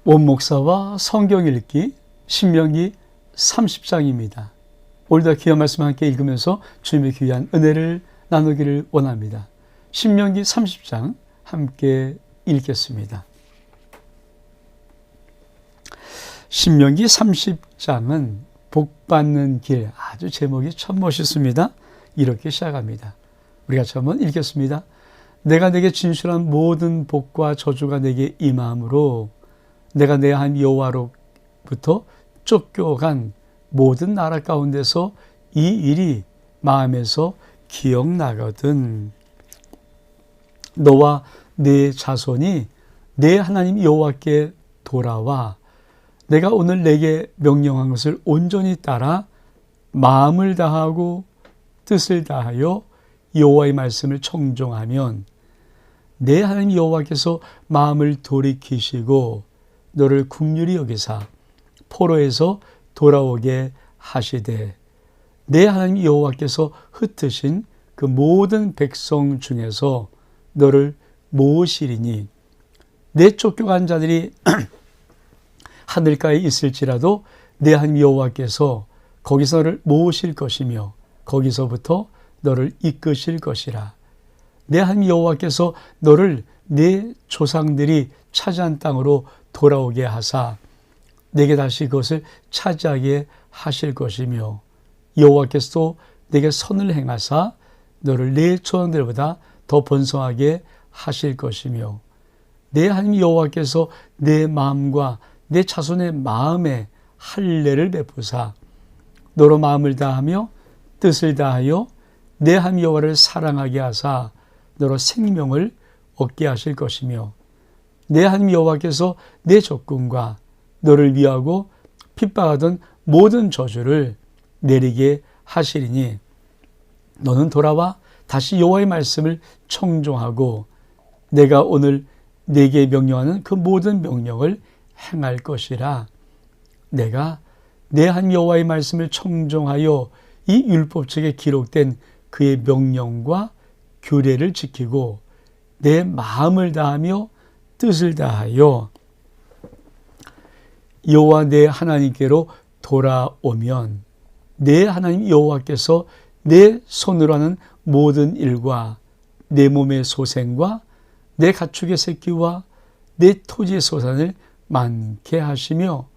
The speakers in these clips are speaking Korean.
원목사와 성경 읽기 신명기 30장입니다. 오늘도 귀한 말씀 함께 읽으면서 주님의 귀한 은혜를 나누기를 원합니다. 신명기 30장 함께 읽겠습니다. 신명기 30장은 복받는 길, 아주 제목이 참 멋있습니다. 이렇게 시작합니다. 우리가 한번 읽겠습니다. 내가 내게 진술한 모든 복과 저주가 내게 임함으로 내가 내 하나님 여호와로부터 쫓겨간 모든 나라 가운데서 이 일이 마음에서 기억나거든. 너와 네 자손이 내 하나님 여호와께 돌아와 내가 오늘 내게 명령한 것을 온전히 따라 마음을 다하고 뜻을 다하여 여호와의 말씀을 청종하면 내 하나님 여호와께서 마음을 돌이키시고 너를 긍휼히 여기사 포로에서 돌아오게 하시되 내 하나님 여호와께서 흩으신 그 모든 백성 중에서 너를 모으시리니 내 쫓겨간 자들이 하늘가에 있을지라도 내 하나님 여호와께서 거기서 너를 모으실 것이며 거기서부터 너를 이끄실 것이라. 내 하나님 여호와께서 너를 내 조상들이 차지한 땅으로 돌아오게 하사 내게 다시 그것을 차지하게 하실 것이며 여호와께서도 내게 선을 행하사 너를 내 조상들보다 더 번성하게 하실 것이며 내 하나님 여호와께서 내 마음과 내 자손의 마음에 할례를 베푸사 너로 마음을 다하며 뜻을 다하여 내 하나님 여호와를 사랑하게 하사 너로 생명을 얻게 하실 것이며 내 하나님 여호와께서 내 적군과 너를 위하고 핍박하던 모든 저주를 내리게 하시리니 너는 돌아와 다시 여호와의 말씀을 청종하고 내가 오늘 네게 명령하는 그 모든 명령을 행할 것이라. 내가 내 하나님 여호와의 말씀을 청종하여 이 율법책에 기록된 그의 명령과 규례를 지키고 내 마음을 다하며 뜻을 다하여 여호와 내 하나님께로 돌아오면 내 하나님 여호와께서 내 손으로 하는 모든 일과 내 몸의 소생과 내 가축의 새끼와 내 토지의 소산을 많게 하시며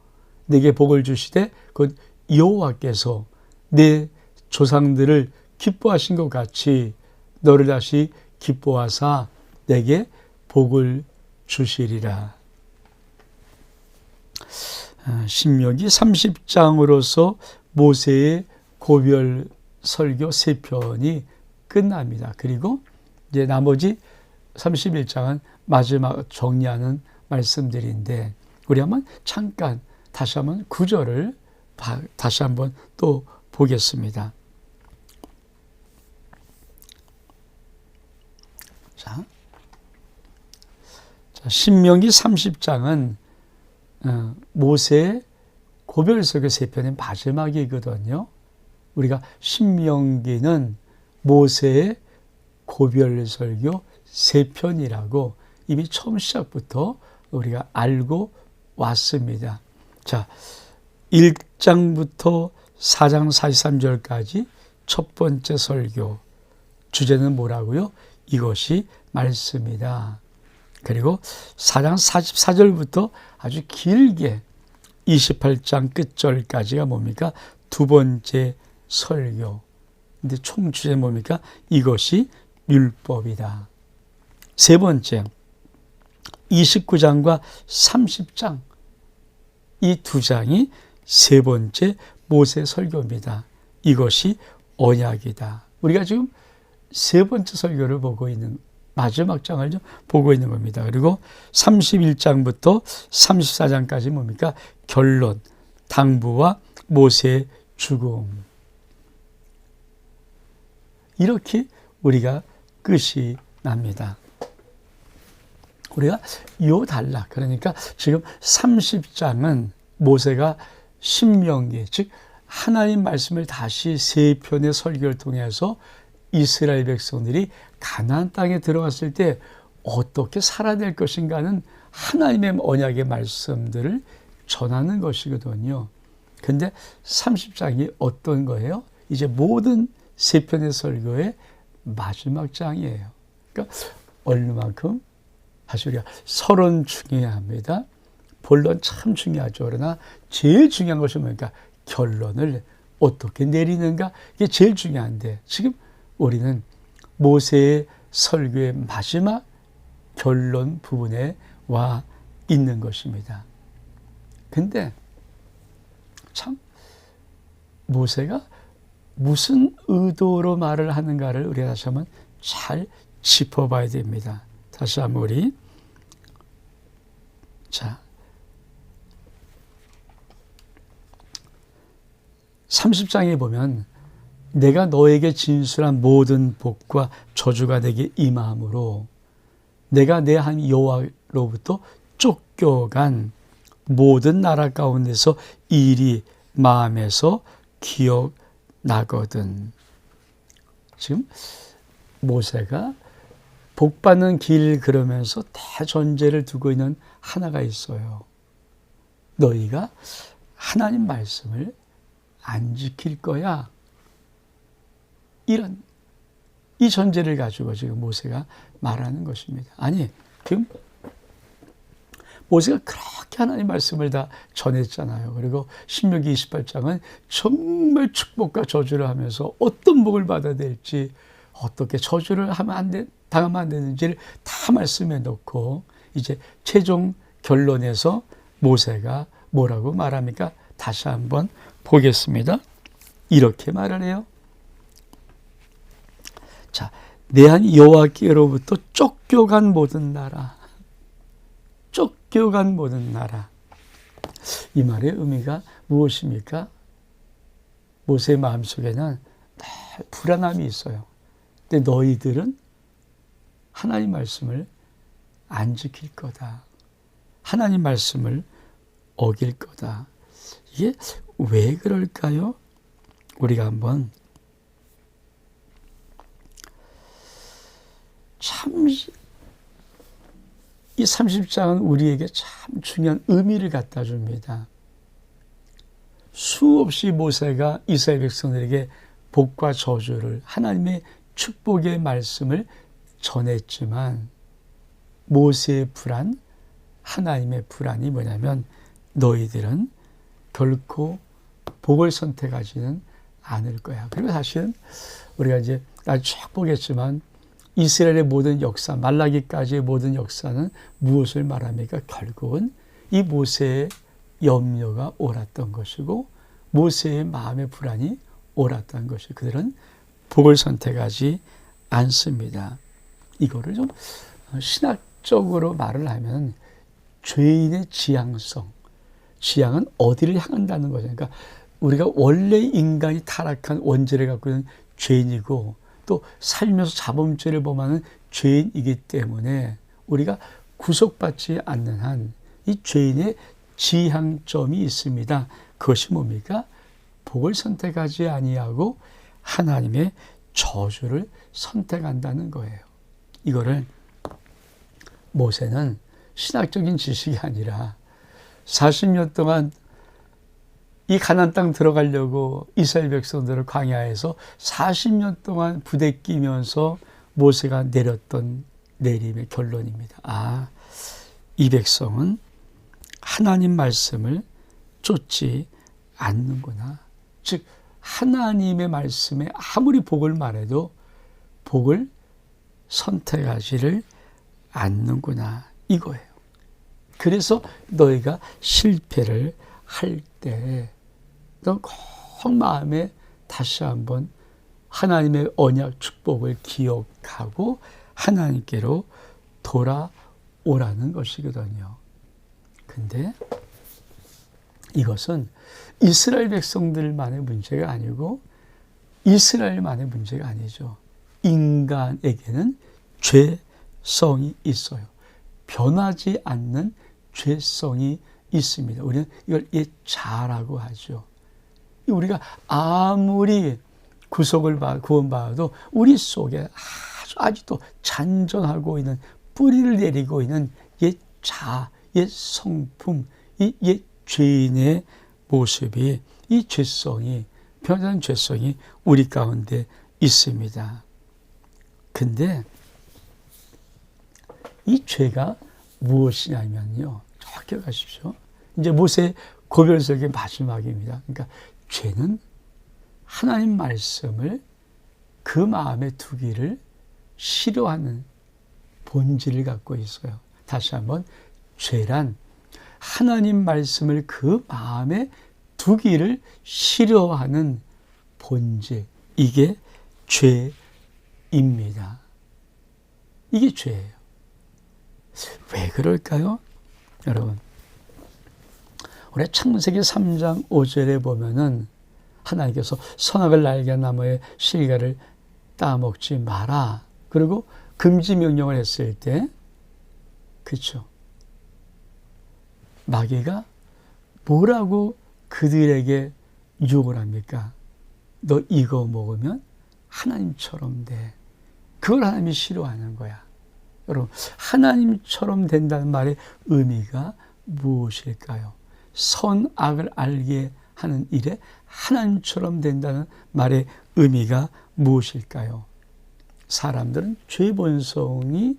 내게 복을 주시되 곧 여호와께서 내 조상들을 기뻐하신 것 같이 너를 다시 기뻐하사 내게 복을 주시리라. 신명기 30장으로서 모세의 고별 설교 3편이 끝납니다. 그리고 이제 나머지 31장은 마지막 정리하는 말씀들인데 우리 한번 잠깐 다시 한번 구절을 다시 한번 또 보겠습니다. 자, 신명기 30장은 모세의 고별설교 3편의 마지막이거든요. 우리가 신명기는 모세의 고별설교 3편이라고 이미 처음 시작부터 우리가 알고 왔습니다. 자, 1장부터 4장 43절까지 첫 번째 설교. 주제는 뭐라고요? 이것이 말씀이다. 그리고 4장 44절부터 아주 길게 28장 끝절까지가 뭡니까? 두 번째 설교. 근데 총 주제는 뭡니까? 이것이 율법이다. 세 번째, 29장과 30장. 이 두 장이 세 번째 모세 설교입니다. 이것이 언약이다. 우리가 지금 세 번째 설교를 보고 있는 마지막 장을 좀 보고 있는 겁니다. 그리고 31장부터 34장까지 뭡니까? 결론, 당부와 모세의 죽음. 이렇게 우리가 끝이 납니다. 우리가 요 단락, 그러니까 지금 30장은 모세가 신명기, 즉 하나님 말씀을 다시 3편의 설교를 통해서 이스라엘 백성들이 가나안 땅에 들어갔을 때 어떻게 살아야 될 것인가는 하나님의 언약의 말씀들을 전하는 것이거든요. 근데 30장이 어떤 거예요? 이제 모든 세 편의 설교의 마지막 장이에요. 그러니까 얼마만큼 사실 우리가 서론 중요합니다. 본론 참 중요하죠. 그러나 제일 중요한 것은 뭡니까? 결론을 어떻게 내리는가? 이게 제일 중요한데 지금 우리는 모세의 설교의 마지막 결론 부분에 와 있는 것입니다. 근데 참 모세가 무슨 의도로 말을 하는가를 우리가 다시 한번 잘 짚어봐야 됩니다. 다시 한번 우리 자 30장에 보면 내가 너에게 진술한 모든 복과 저주가 내게 임함으로 내가 내 하나님 여호와로부터 쫓겨간 모든 나라 가운데서 이 일이 마음에서 기억나거든. 지금 모세가 복받는 길 그러면서 대전제를 두고 있는 하나가 있어요. 너희가 하나님 말씀을 안 지킬 거야. 이런 이 전제를 가지고 지금 모세가 말하는 것입니다. 아니, 지금 모세가 그렇게 하나님 말씀을 다 전했잖아요. 그리고 신명기 28장은 정말 축복과 저주를 하면서 어떤 복을 받아야 될지, 어떻게 저주를 당하면 안 되는지를 다 말씀해 놓고 이제 최종 결론에서 모세가 뭐라고 말합니까? 다시 한번 보겠습니다. 이렇게 말을 해요. 자, 내 하나님 여호와께로부터 쫓겨간 모든 나라. 쫓겨간 모든 나라. 이 말의 의미가 무엇입니까? 모세의 마음속에는 불안함이 있어요. 근데 너희들은 하나님 말씀을 안 지킬 거다. 하나님 말씀을 어길 거다. 이게 왜 그럴까요? 우리가 한번 참 이 30장은 우리에게 참 중요한 의미를 갖다 줍니다. 수없이 모세가 이스라엘 백성들에게 복과 저주를 하나님의 축복의 말씀을 전했지만 모세의 불안, 하나님의 불안이 뭐냐면 너희들은 결코 복을 선택하지는 않을 거야. 그리고 사실은 우리가 이제 나중에 쭉 보겠지만 이스라엘의 모든 역사, 말라기까지의 모든 역사는 무엇을 말합니까? 결국은 이 모세의 염려가 옳았던 것이고 모세의 마음의 불안이 옳았던 것이고 그들은 복을 선택하지 않습니다. 이거를 좀 신학적으로 말을 하면 죄인의 지향성, 지향은 어디를 향한다는 거죠. 그러니까 우리가 원래 인간이 타락한 원죄를 갖고 있는 죄인이고 또 살면서 자범죄를 범하는 죄인이기 때문에 우리가 구속받지 않는 한 이 죄인의 지향점이 있습니다. 그것이 뭡니까? 복을 선택하지 아니하고 하나님의 저주를 선택한다는 거예요. 이거를 모세는 신학적인 지식이 아니라 40년 동안 이 가나안 땅 들어가려고 이스라엘 백성들을 광야에서 40년 동안 부대끼면서 모세가 내렸던 내림의 결론입니다. 아, 이 백성은 하나님 말씀을 쫓지 않는구나. 즉 하나님의 말씀에 아무리 복을 말해도 복을 선택하지를 않는구나 이거예요. 그래서 너희가 실패를 할 때 너 꼭 마음에 다시 한번 하나님의 언약 축복을 기억하고 하나님께로 돌아오라는 것이거든요. 근데 이것은 이스라엘 백성들만의 문제가 아니고 이스라엘만의 문제가 아니죠. 인간에게는 죄성이 있어요. 변하지 않는 죄성이 있습니다. 우리는 이걸 예자라고 하죠. 우리가 아무리 구원받아도 우리 속에 아직도 잔존하고 있는 뿌리를 내리고 있는 옛 자아, 옛 성품, 이 옛 죄인의 모습이, 이 죄성이, 변한 죄성이 우리 가운데 있습니다. 근데 이 죄가 무엇이냐면요. 정확히 가십시오. 이제 모세 고별석의 마지막입니다. 그러니까 죄는 하나님 말씀을 그 마음에 두기를 싫어하는 본질을 갖고 있어요. 다시 한번, 죄란 하나님 말씀을 그 마음에 두기를 싫어하는 본질, 이게 죄입니다. 이게 죄예요. 왜 그럴까요? 여러분, 우리 창세기 3장 5절에 보면은 하나님께서 선악을 알게 한 나무의 실과를 따먹지 마라. 그리고 금지 명령을 했을 때, 그렇죠? 마귀가 뭐라고 그들에게 유혹을 합니까? 너 이거 먹으면 하나님처럼 돼. 그걸 하나님이 싫어하는 거야. 여러분, 하나님처럼 된다는 말의 의미가 무엇일까요? 선악을 알게 하는 일에 하나님처럼 된다는 말의 의미가 무엇일까요? 사람들은 죄 본성이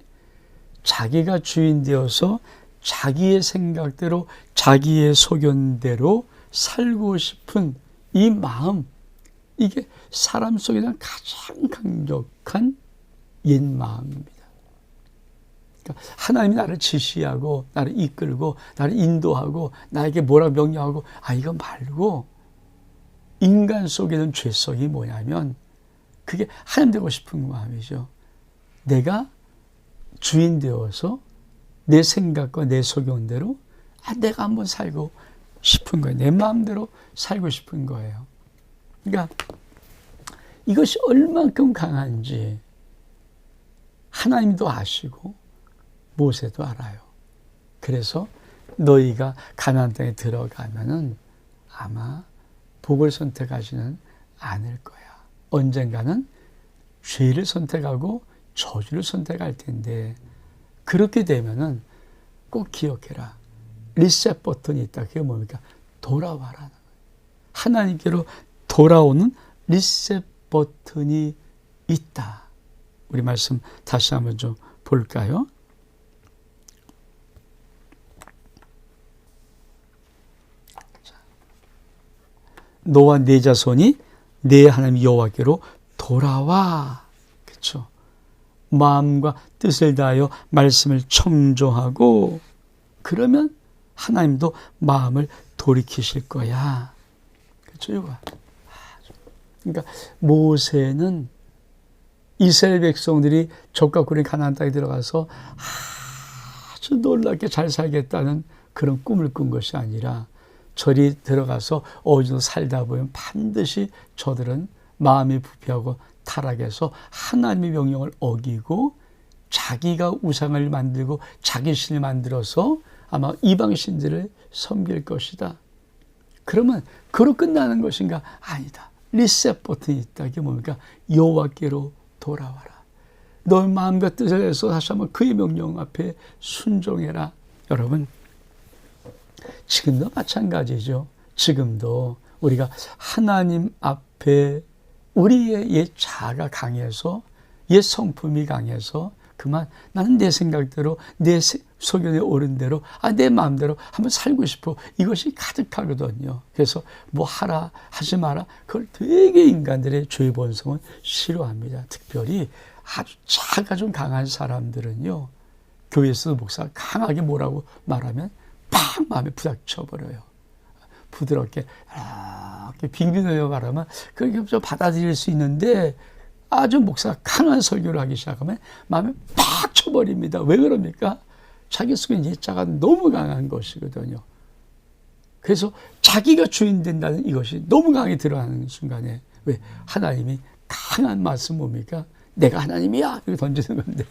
자기가 주인 되어서 자기의 생각대로, 자기의 소견대로 살고 싶은 이 마음, 이게 사람 속에 대한 가장 강력한 옛 마음입니다. 그러니까 하나님이 나를 지시하고, 나를 이끌고, 나를 인도하고, 나에게 뭐라 명령하고, 이거 말고, 인간 속에 있는 죄성이 뭐냐면, 그게 하나님 되고 싶은 마음이죠. 내가 주인 되어서 내 생각과 내 소견대로 내가 한번 살고 싶은 거예요. 내 마음대로 살고 싶은 거예요. 그러니까 이것이 얼만큼 강한지 하나님도 아시고 모세도 알아요. 그래서 너희가 가나안 땅에 들어가면은 아마 복을 선택하지는 않을 거야. 언젠가는 죄를 선택하고 저주를 선택할 텐데, 그렇게 되면은 꼭 기억해라. 리셋 버튼이 있다. 그게 뭡니까? 돌아와라는 거예요. 하나님께로 돌아오는 리셋 버튼이 있다. 우리 말씀 다시 한번 좀 볼까요? 너와 네 자손이 내 하나님 여호와께로 돌아와. 그렇죠? 마음과 뜻을 다하여 말씀을 청종하고, 그러면 하나님도 마음을 돌이키실 거야. 그렇죠? 그러니까 모세는 이스라엘 백성들이 적과 굴인 가나안 땅에 들어가서 아주 놀랍게 잘 살겠다는 그런 꿈을 꾼 것이 아니라, 저리 들어가서 어느 정도 살다 보면 반드시 저들은 마음이 부패하고 타락해서 하나님의 명령을 어기고 자기가 우상을 만들고 자기 신을 만들어서 아마 이방 신들을 섬길 것이다. 그러면 그로 끝나는 것인가? 아니다. 리셋 버튼이 있다. 이게 뭡니까? 여호와께로 돌아와라. 너의 마음과 뜻을 해서 다시 한번 그의 명령 앞에 순종해라. 여러분, 지금도 마찬가지죠. 지금도 우리가 하나님 앞에 우리의 옛 자아가 강해서, 옛 성품이 강해서, 그만 나는 내 생각대로, 내 소견에 옳은 대로, 내 마음대로 한번 살고 싶어. 이것이 가득하거든요. 그래서 뭐 하라, 하지 마라. 그걸 되게 인간들의 죄 본성은 싫어합니다. 특별히 아주 자아가 좀 강한 사람들은요, 교회에서도 목사가 강하게 뭐라고 말하면 팍 마음에 부닥쳐버려요. 부드럽게 이렇게 빙빙하게 말하면 그렇게 좀 받아들일 수 있는데, 아주 목사가 강한 설교를 하기 시작하면 마음에 팍 쳐버립니다. 왜 그럽니까? 자기 속에 옛자가 너무 강한 것이거든요. 그래서 자기가 주인 된다는 이것이 너무 강하게 드러나는 순간에, 왜? 하나님이 강한 말씀 뭡니까? 내가 하나님이야! 이렇게 던지는 건데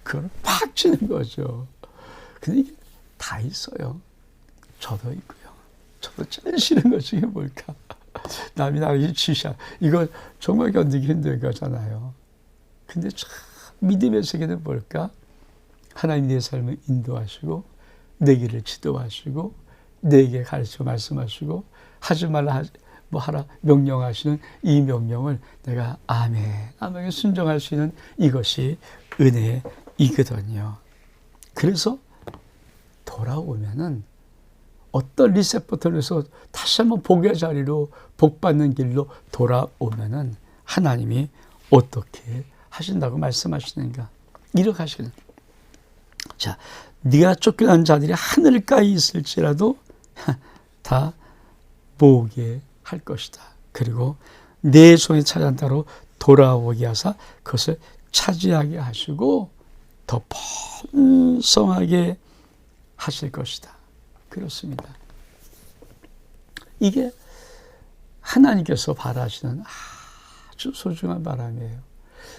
그걸 팍 치는 거죠. 근데 이게 다 있어요. 저도 있고요. 저도 제일 싫은 것이 뭘까? 남이 나를 치샤. 이거 정말 견디기 힘든 거잖아요. 근데 참 믿음의 세계는 뭘까? 하나님이 내 삶을 인도하시고 내기를 지도하시고 내게 가르쳐 말씀하시고 하지 말라 뭐 하라 명령하시는 이 명령을 내가 아멘에 순종할 수 있는 이것이 은혜이거든요. 그래서 돌아오면은 어떤 리셋 버튼에서 다시 한번 복의 자리로 복받는 길로 돌아오면은 하나님이 어떻게 하신다고 말씀하시는가? 이렇게 하시거든요. 자, 네가 쫓겨난 자들이 하늘가에 있을지라도 다 모으게 할 것이다. 그리고 내 손에 찾아다로 돌아오게 하사 그것을 차지하게 하시고 더 번성하게 하실 것이다. 그렇습니다. 이게 하나님께서 바라시는 아주 소중한 바람이에요.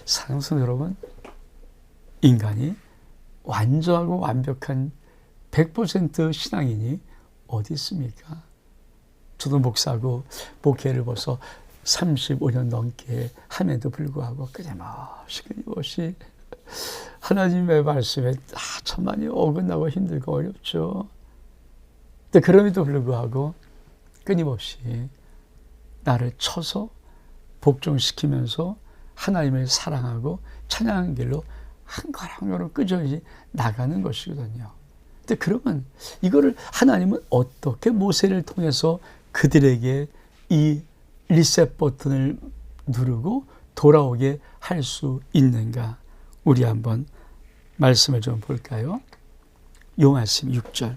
사랑하는 성도 여러분, 인간이 완전하고 완벽한 100% 신앙인이 어디 있습니까? 저도 목사고 목회를 벌써 35년 넘게 함에도 불구하고 끊임없이 하나님의 말씀에 참 많이 어긋나고 힘들고 어렵죠. 근데 그럼에도 불구하고 끊임없이 나를 쳐서 복종시키면서 하나님을 사랑하고 찬양하는 길로 한 걸음 한 걸음 꾸준히 나가는 것이거든요. 근데 그러면 이거를 하나님은 어떻게 모세를 통해서 그들에게 이 리셋 버튼을 누르고 돌아오게 할 수 있는가? 우리 한번 말씀을 좀 볼까요? 요 말씀 6절.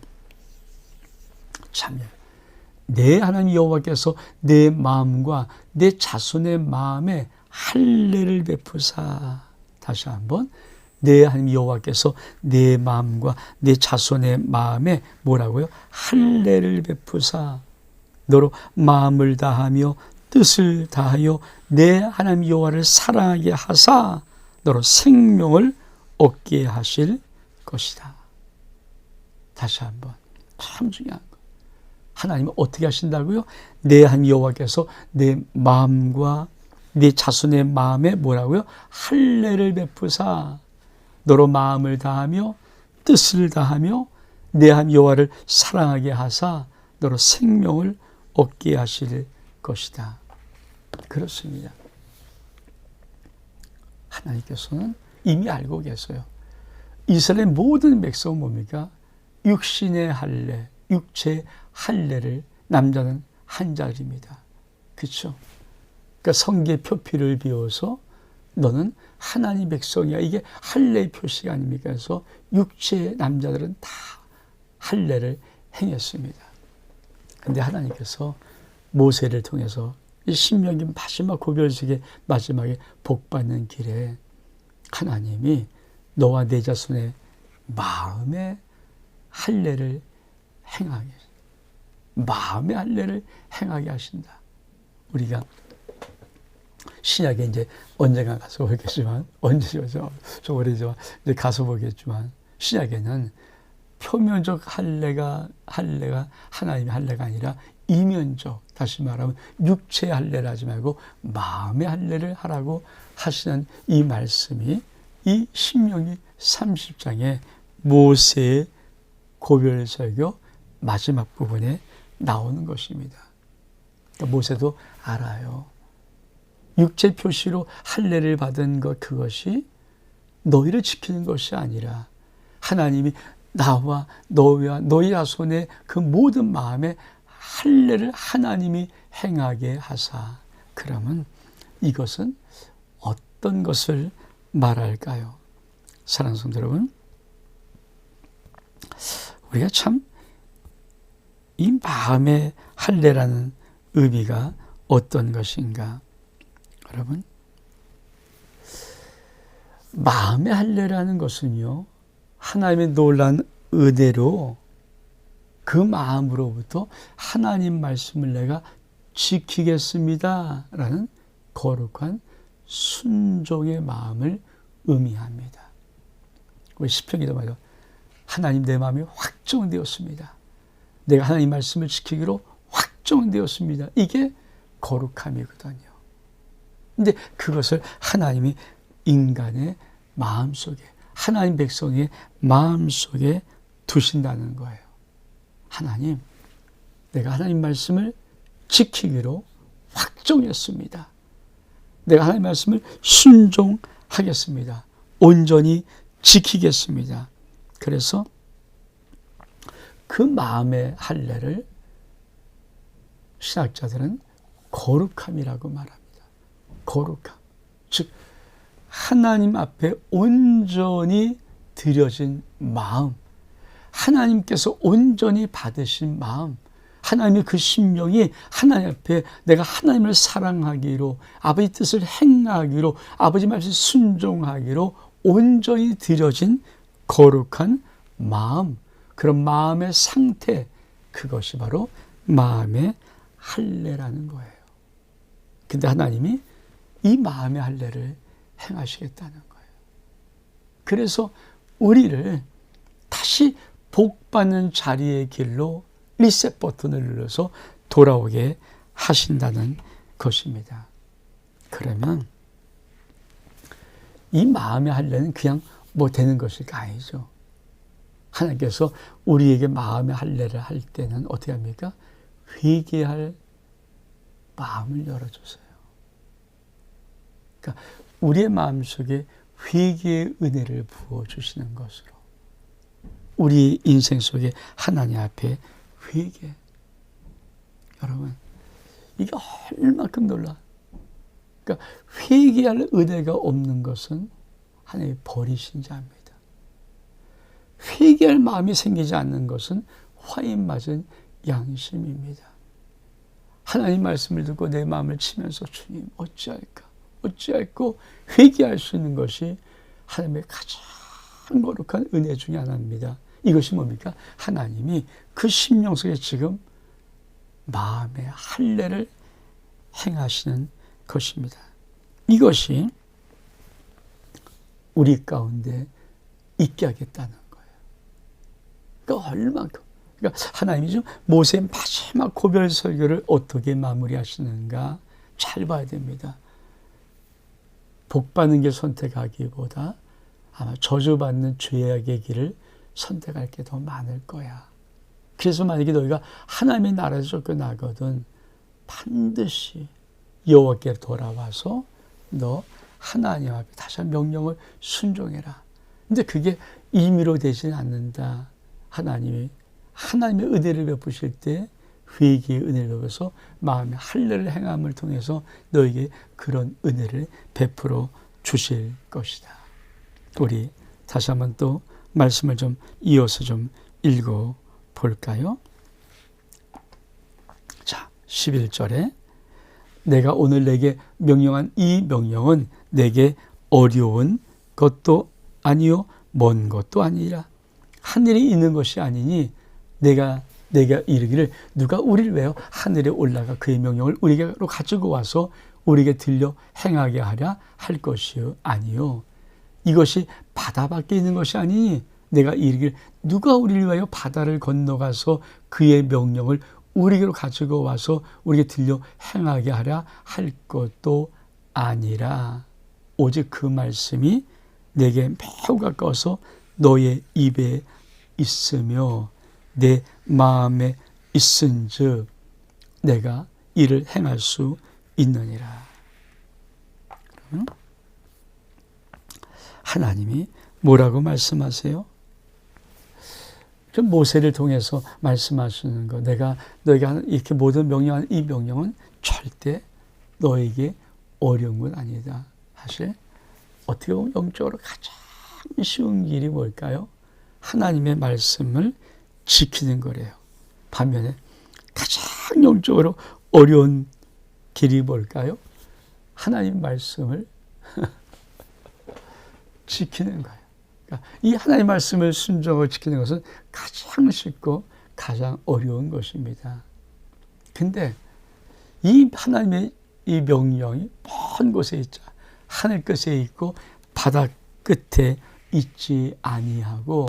참여. 내 하나님 여호와께서 내 마음과 내 자손의 마음에 할례를 베푸사. 다시 한번. 내 하나님 여호와께서 내 마음과 내 자손의 마음에 뭐라고요? 할례를 베푸사. 너로 마음을 다하며 뜻을 다하여 내 하나님 여호와를 사랑하게 하사 너로 생명을 얻게 하실 것이다. 다시 한번. 참 중요한 거. 하나님은 어떻게 하신다고요? 내 하나님 여호와께서 내 마음과 내 자손의 마음에 뭐라고요? 할례를 베푸사 너로 마음을 다하며 뜻을 다하며 내 하나님 여호와를 사랑하게 하사 너로 생명을 얻게 하실 것이다. 그렇습니다. 하나님께서는 이미 알고 계세요. 이스라엘 모든 백성은 뭡니까? 육신의 할례, 육체의 할례를 남자는 한 자리입니다. 그렇죠? 그러니까 성계 표피를 비워서 너는 하나님 백성이야. 이게 할례의 표시가 아닙니까? 그래서 육체의 남자들은 다 할례를 행했습니다. 근데 하나님께서 모세를 통해서 이 신명기 마지막 고별식의 마지막에 복받는 길에 하나님이 너와 내 자손의 마음의 할례를 행하게 마음의 할례를 행하게 하신다. 우리가 신약에 이제 언젠가 가서 보겠지만 언제죠? 좀 오래죠. 이제 가서 보겠지만 신약에는 표면적 할례가 하나님의 할례가 아니라 이면적, 다시 말하면 육체의 할례를 하지 말고 마음의 할례를 하라고 하시는 이 말씀이 이 신명기 30장의 모세의 고별설교 마지막 부분에 나오는 것입니다. 그러니까 모세도 알아요. 육체 표시로 할례를 받은 것, 그것이 너희를 지키는 것이 아니라 하나님이 나와 너희와 너희 자손의 그 모든 마음에 할례를 하나님이 행하게 하사. 그러면 이것은 어떤 것을 말할까요? 사랑하는 성도 여러분, 우리가 참 이 마음의 할례라는 의미가 어떤 것인가? 여러분, 마음의 할례라는 것은요, 하나님의 놀라운 은혜로 그 마음으로부터 하나님 말씀을 내가 지키겠습니다 라는 거룩한 순종의 마음을 의미합니다. 우리 시편기도 말이요, 하나님 내 마음이 확정되었습니다. 내가 하나님 말씀을 지키기로 확정되었습니다. 이게 거룩함이거든요. 근데 그것을 하나님이 인간의 마음속에, 하나님 백성의 마음속에 두신다는 거예요. 하나님, 내가 하나님 말씀을 지키기로 확정했습니다. 내가 하나님 말씀을 순종하겠습니다. 온전히 지키겠습니다. 그래서 그 마음의 할례를 신학자들은 거룩함이라고 말합니다. 거룩함. 즉 하나님 앞에 온전히 드려진 마음, 하나님께서 온전히 받으신 마음, 하나님의 그 심령이 하나님 앞에 내가 하나님을 사랑하기로, 아버지 뜻을 행하기로, 아버지 말씀에 순종하기로 온전히 드려진 거룩한 마음, 그런 마음의 상태, 그것이 바로 마음의 할례라는 거예요. 근데 하나님이 이 마음의 할례를 행하시겠다는 거예요. 그래서 우리를 다시 복받는 자리의 길로 리셋 버튼을 눌러서 돌아오게 하신다는 것입니다. 그러면 이 마음의 할례는 그냥 뭐 되는 것일까? 아니죠. 하나님께서 우리에게 마음의 할례를 할 때는 어떻게 합니까? 회개할 마음을 열어주세요. 그러니까 우리의 마음속에 회개의 은혜를 부어주시는 것으로 우리 인생 속에 하나님 앞에 회개. 여러분, 이게 얼마큼 놀라. 그러니까 회개할 은혜가 없는 것은 하나님이 버리신 자입니다. 회개할 마음이 생기지 않는 것은 화인 맞은 양심입니다. 하나님 말씀을 듣고 내 마음을 치면서 주님 어찌할까? 어찌할까? 회개할 수 있는 것이 하나님의 가장 거룩한 은혜 중에 하나입니다. 이것이 뭡니까? 하나님이 그 심령 속에 지금 마음의 할례를 행하시는 것입니다. 이것이 우리 가운데 있게 하겠다는 거예요. 그러니까 얼마큼. 그러니까 하나님이 지금 모세의 마지막 고별 설교를 어떻게 마무리하시는가 잘 봐야 됩니다. 복받는 길 선택하기보다 아마 저주받는 죄악의 길을 선택할 게 더 많을 거야. 그래서 만약에 너희가 하나님의 나라에서 쫓겨나거든 반드시 여호와께 돌아와서 너 하나님 앞에 다시 한 명령을 순종해라. 근데 그게 임의로 되지는 않는다. 하나님의 은혜를 베푸실 때 회개의 은혜를 베풀어서 마음의 할례를 행함을 통해서 너에게 그런 은혜를 베풀어 주실 것이다. 우리 다시 한번 또 말씀을 좀 이어서 좀 읽어 볼까요? 자, 11절에 내가 오늘 내게 명령한 이 명령은 내게 어려운 것도 아니요 먼 것도 아니라 하늘에 있는 것이 아니니 내가 이르기를 누가 우리를 왜요? 하늘에 올라가 그의 명령을 우리에게로 가지고 와서 우리에게 들려 행하게 하랴 할 것이 아니요 이것이 바다 밖에 있는 것이 아니니 내가 이르기를 누가 우리를 위하여 바다를 건너가서 그의 명령을 우리에게로 가지고 와서 우리에게 들려 행하게 하랴 할 것도 아니라 오직 그 말씀이 내게 매우 가까워서 너의 입에 있으며 내 마음에 있은즉 내가 이를 행할 수 있느니라. 그러면 하나님이 뭐라고 말씀하세요? 좀 모세를 통해서 말씀하시는 거. 내가 너에게 이렇게 모든 명령한 이 명령은 절대 너에게 어려운 건 아니다. 사실 어떻게 보면 영적으로 가장 쉬운 길이 뭘까요? 하나님의 말씀을 지키는 거래요. 반면에 가장 영적으로 어려운 길이 뭘까요? 하나님 말씀을 지키는 거예요. 그러니까 이 하나님 말씀을 순종하고 지키는 것은 가장 쉽고 가장 어려운 것입니다. 근데 이 하나님의 이 명령이 먼 곳에 있자 하늘 끝에 있고 바다 끝에 있지 아니하고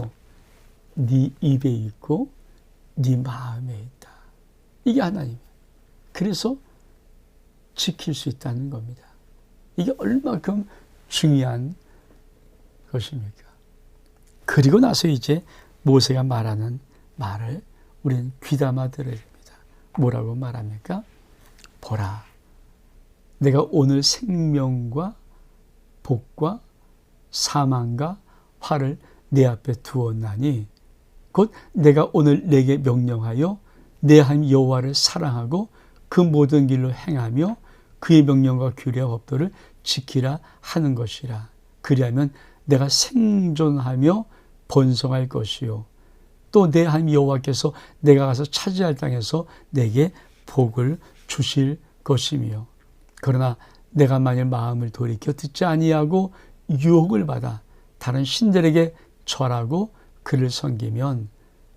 네 입에 있고 네 마음에 있다. 이게 하나님이에요. 그래서 지킬 수 있다는 겁니다. 이게 얼마큼 중요한 것입니까? 그리고 나서 이제 모세가 말하는 말을 우리는 귀담아 들어야 됩니다. 뭐라고 말합니까? 보라, 내가 오늘 생명과 복과 사망과 화를 내 앞에 두었나니 곧 내가 오늘 내게 명령하여 내 하나님 여호와를 사랑하고 그 모든 길로 행하며 그의 명령과 규례와 법도를 지키라 하는 것이라. 그리하면 내가 생존하며 번성할 것이요 또 내 하나님 여호와께서 내가 가서 차지할 땅에서 내게 복을 주실 것이며 그러나 내가 만일 마음을 돌이켜 듣지 아니하고 유혹을 받아 다른 신들에게 절하고 그를 섬기면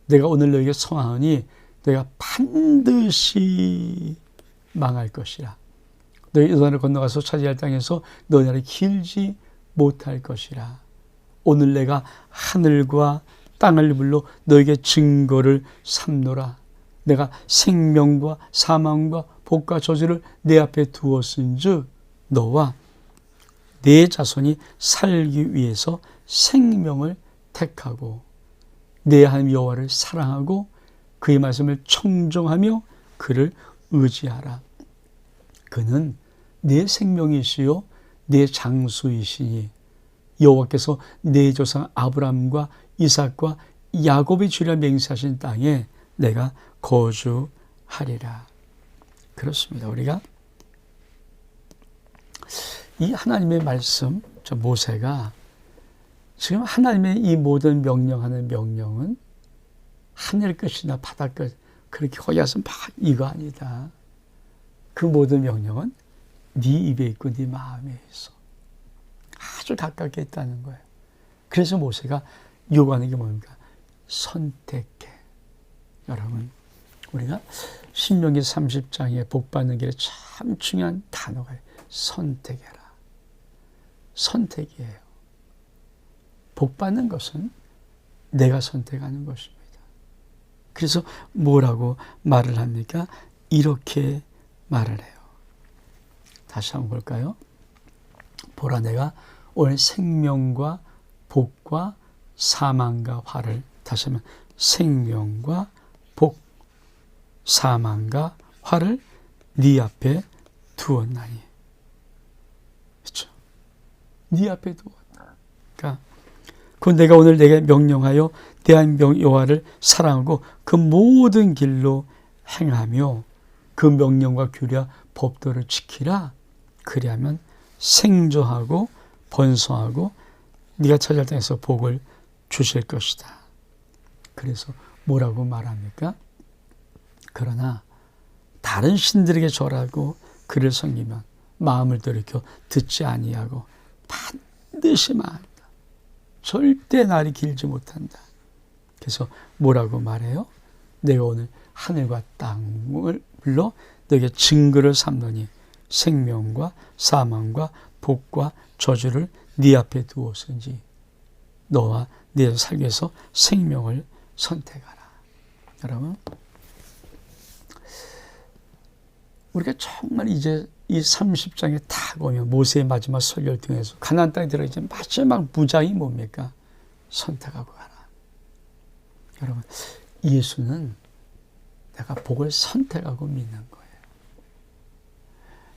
내가 오늘 너에게 성하오니 내가 반드시 망할 것이라. 너희 요단을 건너가서 차지할 땅에서 너희 나라를 길지 못할 것이라. 오늘 내가 하늘과 땅을 불러 너에게 증거를 삼노라. 내가 생명과 사망과 복과 저주를 내 앞에 두었은즉 너와 내 자손이 살기 위해서 생명을 택하고 내 하나님 여호와를 사랑하고 그의 말씀을 청종하며 그를 의지하라. 그는 내 생명이시요 내 장수이시니 여호와께서 내 조상 아브라함과 이삭과 야곱이 주리라 맹세하신 땅에 내가 거주하리라. 그렇습니다. 우리가 이 하나님의 말씀, 저 모세가 지금 하나님의 이 모든 명령하는 명령은 하늘 끝이나 바다 끝 그렇게 거기 가서 막 이거 아니다. 그 모든 명령은 네 입에 있고 네 마음에 있어. 아주 가깝게 있다는 거예요. 그래서 모세가 요구하는 게 뭡니까? 선택해. 여러분, 우리가 신명기 30장에 복받는 길에 참 중요한 단어가 선택해라. 선택이에요. 복받는 것은 내가 선택하는 것입니다. 그래서 뭐라고 말을 합니까? 이렇게 말을 해요. 다시 한번 볼까요? 보라, 내가 오늘 생명과 복과 사망과 화를, 다시 한번 생명과 복, 사망과 화를 네 앞에 두었나니. 그렇죠? 네 앞에 두었다. 그러니까 그 내가 오늘 내게 명령하여 내 하나님 여호와를 사랑하고 그 모든 길로 행하며 그 명령과 규례와 법도를 지키라. 그리하면 생존하고 번성하고 네가 차지할 땅에서 복을 주실 것이다. 그래서 뭐라고 말합니까? 그러나 다른 신들에게 절하고 그를 섬기면 마음을 돌이켜 듣지 아니하고 반드시 망한다. 절대 날이 길지 못한다. 그래서 뭐라고 말해요? 내가 오늘 하늘과 땅을 불러 너에게 증거를 삼노니 생명과 사망과 복과 저주를 네 앞에 두었은지 너와 네 살기 위해서 생명을 선택하라. 여러분, 우리가 정말 이제 이 30장에 딱 오면 모세의 마지막 설교를 통해서 가나안 땅에 들어 이제 마지막 무장이 뭡니까? 선택하고 가라. 여러분, 예수는 내가 복을 선택하고 믿는 거예요.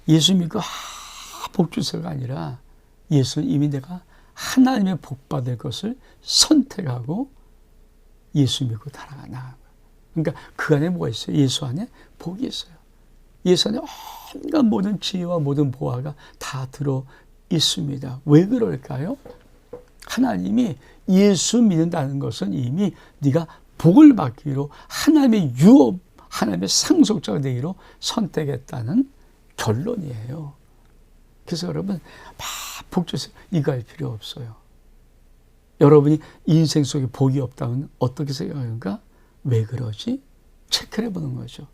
예수 믿고 복 주세요가 아니라 예수는 이미 내가 하나님의 복 받을 것을 선택하고 예수 믿고 나아간 거예요. 그러니까 그 안에 뭐가 있어요? 예수 안에 복이 있어요. 예수 안에 온갖 모든 지혜와 모든 보화가 다 들어 있습니다. 왜 그럴까요? 하나님이 예수 믿는다는 것은 이미 네가 복을 받기로 하나님의 유업, 하나님의 상속자가 되기로 선택했다는 결론이에요. 그래서 여러분 막 복 주세요 이거 할 필요 없어요. 여러분이 인생 속에 복이 없다면 어떻게 생각하는가? 왜 그러지? 체크를 해보는 거죠.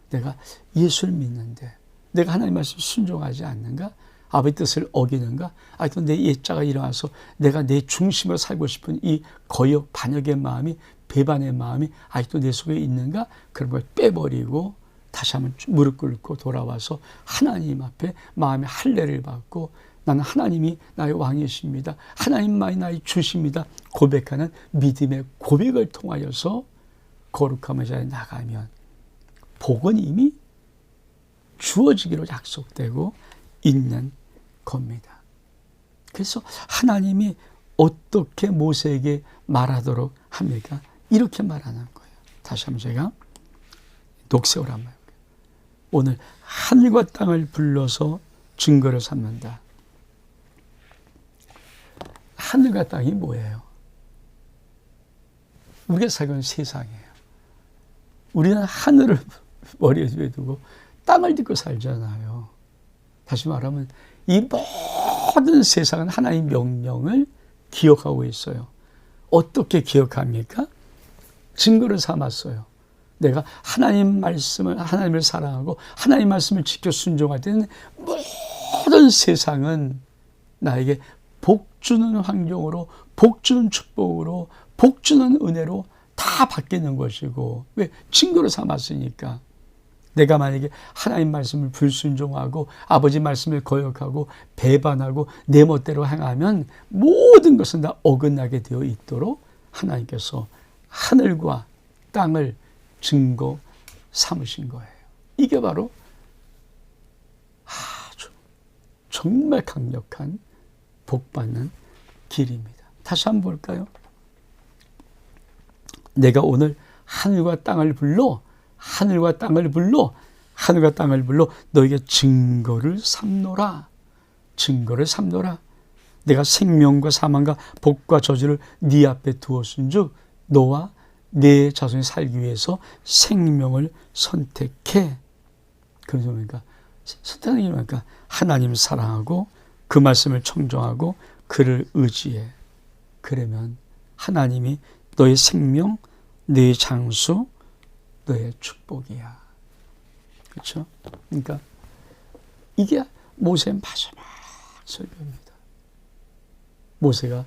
내가 예수를 믿는데 내가 하나님 말씀 순종하지 않는가? 아버지 뜻을 어기는가? 아직도 내 옛자가 일어나서 내가 내 중심으로 살고 싶은 이 거역, 반역의 마음이, 배반의 마음이 아직도 내 속에 있는가? 그런 걸 빼버리고 다시 한번 무릎 꿇고 돌아와서 하나님 앞에 마음의 할례를 받고 나는 하나님이 나의 왕이십니다. 하나님만이 나의 주십니다. 고백하는 믿음의 고백을 통하여서 거룩함의 자리에 나가면 복은 이미 주어지기로 약속되고 있는 겁니다. 그래서 하나님이 어떻게 모세에게 말하도록 합니까? 이렇게 말하는 거예요. 다시 한번 제가 녹색으로 한번 해볼게요. 오늘 하늘과 땅을 불러서 증거를 삼는다. 하늘과 땅이 뭐예요? 우리가 살고 있는 세상이에요. 우리는 하늘을 머리에 두고 땅을 딛고 살잖아요. 다시 말하면 이 모든 세상은 하나님의 명령을 기억하고 있어요. 어떻게 기억합니까? 증거를 삼았어요. 내가 하나님을 사랑하고 하나님 말씀을 지켜 순종할 때는 모든 세상은 나에게 복 주는 환경으로, 복 주는 축복으로, 복 주는 은혜로 다 바뀌는 것이고, 왜? 증거를 삼았으니까. 내가 만약에 하나님 말씀을 불순종하고 아버지 말씀을 거역하고 배반하고 내 멋대로 행하면 모든 것은 다 어긋나게 되어 있도록 하나님께서 하늘과 땅을 증거 삼으신 거예요. 이게 바로 아주 정말 강력한 복받는 길입니다. 다시 한번 볼까요? 내가 오늘 하늘과 땅을 불러 너에게 증거를 삼노라. 증거를 삼노라. 내가 생명과 사망과 복과 저주를 네 앞에 두었은즉 너와 내 자손이 살기 위해서 생명을 선택해. 그래서 그러니까 선택하는 게 뭐니까 하나님을 사랑하고 그 말씀을 청정하고 그를 의지해. 그러면 하나님이 너의 생명, 너의 장수, 너의 축복이야. 그렇죠? 그러니까 이게 모세의 마지막 설교입니다. 모세가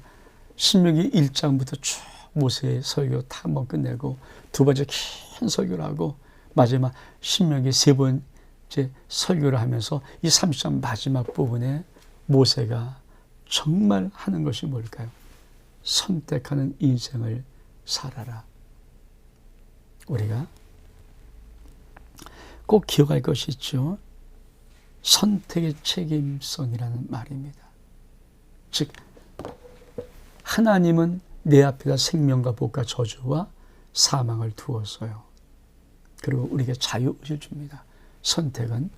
신명기 1장부터 쭉 모세의 설교 다 한번 끝내고 두 번째 긴 설교를 하고 마지막 신명기 세 번째 설교를 하면서 이 30장 마지막 부분에 모세가 정말 하는 것이 뭘까요? 선택하는 인생을 살아라. 우리가 꼭 기억할 것이 있죠. 선택의 책임성이라는 말입니다. 즉 하나님은 내 앞에다 생명과 복과 저주와 사망을 두었어요. 그리고 우리에게 자유의지를 줍니다. 선택은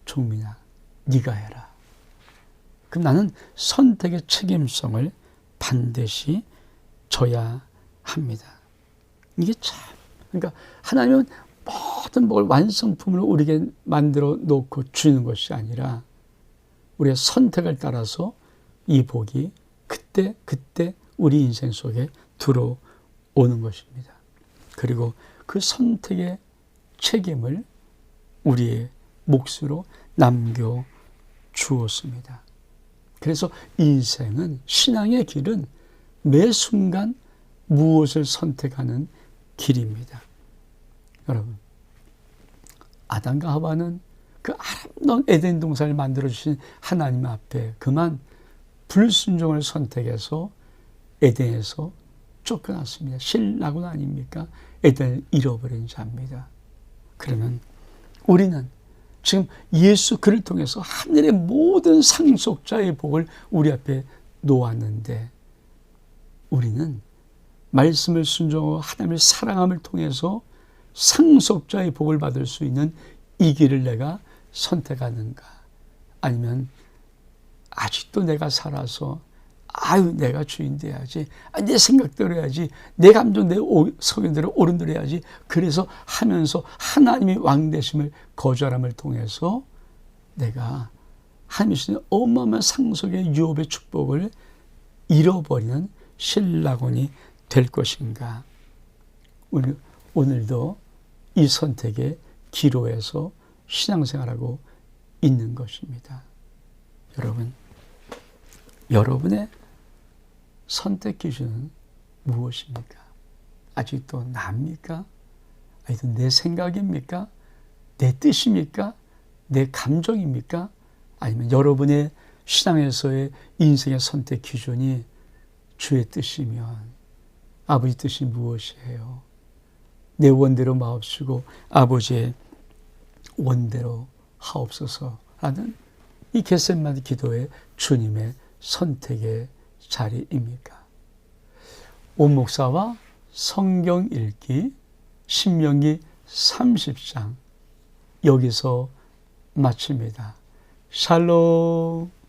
종민아 네가 해라. 그럼 나는 선택의 책임성을 반드시 져야 합니다. 이게 참, 그러니까 하나님은 모든 뭘 완성품을 우리에게 만들어 놓고 주는 것이 아니라 우리의 선택을 따라서 이 복이 그때 우리 인생 속에 들어오는 것입니다. 그리고 그 선택의 책임을 우리의 몫으로 남겨 주었습니다. 그래서 인생은, 신앙의 길은 매 순간 무엇을 선택하는 길입니다. 여러분, 아담과 하와는 그 아름다운 에덴 동산을 만들어주신 하나님 앞에 그만 불순종을 선택해서 에덴에서 쫓겨났습니다. 신라군 아닙니까? 에덴을 잃어버린 자입니다. 그러면 우리는 지금 예수 그를 통해서 하늘의 모든 상속자의 복을 우리 앞에 놓았는데 우리는 말씀을 순종하고 하나님을 사랑함을 통해서 상속자의 복을 받을 수 있는 이 길을 내가 선택하는가? 아니면 아직도 내가 살아서 내가 주인 돼야지, 내 생각대로 해야지, 내 감정, 내 성향대로 옳은대로 해야지, 그래서 하면서 하나님의 왕되심을 거절함을 통해서 내가 하나님이 주신 어마어마한 상속의 유업의 축복을 잃어버리는 신라곤이 될 것인가? 오늘도 이 선택의 기로에서 신앙생활하고 있는 것입니다. 여러분의 선택 기준은 무엇입니까? 아직도 나입니까? 아직도 내 생각입니까? 내 뜻입니까? 내 감정입니까? 아니면 여러분의 신앙에서의 인생의 선택 기준이 주의 뜻이면 아버지 뜻이 무엇이에요? 내 원대로 마옵시고 아버지의 원대로 하옵소서라는 이 겟세마네 기도의 주님의 선택의 자리입니까? 온 목사와 성경 읽기 신명기 30장 여기서 마칩니다. 샬롬.